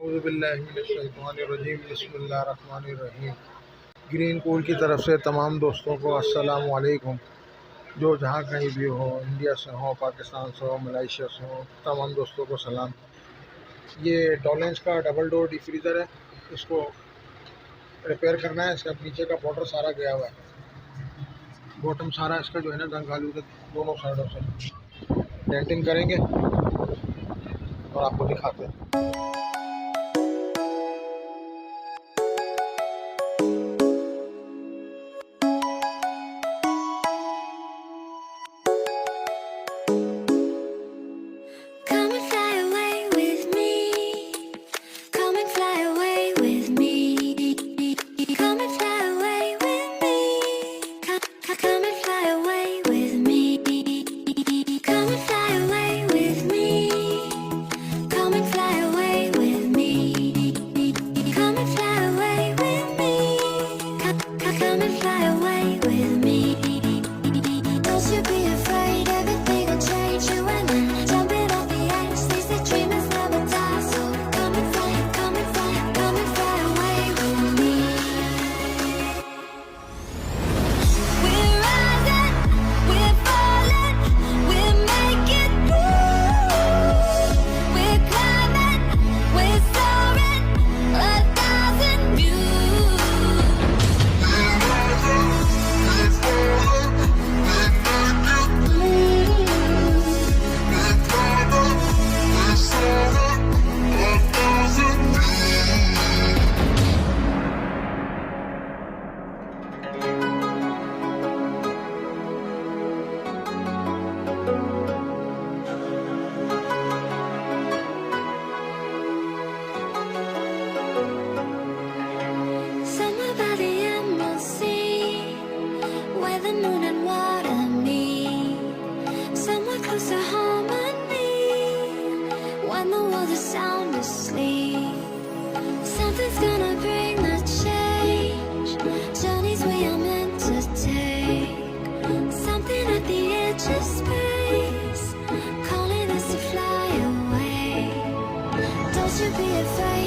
बिस्मिल्लाहिर्रहमानिर्रहीम। Green cool की तरफ से तमाम दोस्तों को अस्सलाम वालेकुम। जो जहाँ कहीं भी हो, इंडिया से हो, पाकिस्तान से हो, मलेशिया से हो, तमाम दोस्तों को सलाम। ये टॉलेंस का डबल डोर डी फ्रीज़र है। इसको रिपेयर करना है। इसका नीचे का बॉर्डर सारा गया हुआ है, बॉटम सारा इसका जो है ना जंग आलू दोनों साइडों से डेंटिंग करेंगे और आपको दिखाते हैं। Sound asleep. Something's gonna bring the change. Journeys we are meant to take. Something at the edge of space, calling us to fly away. Don't you be afraid.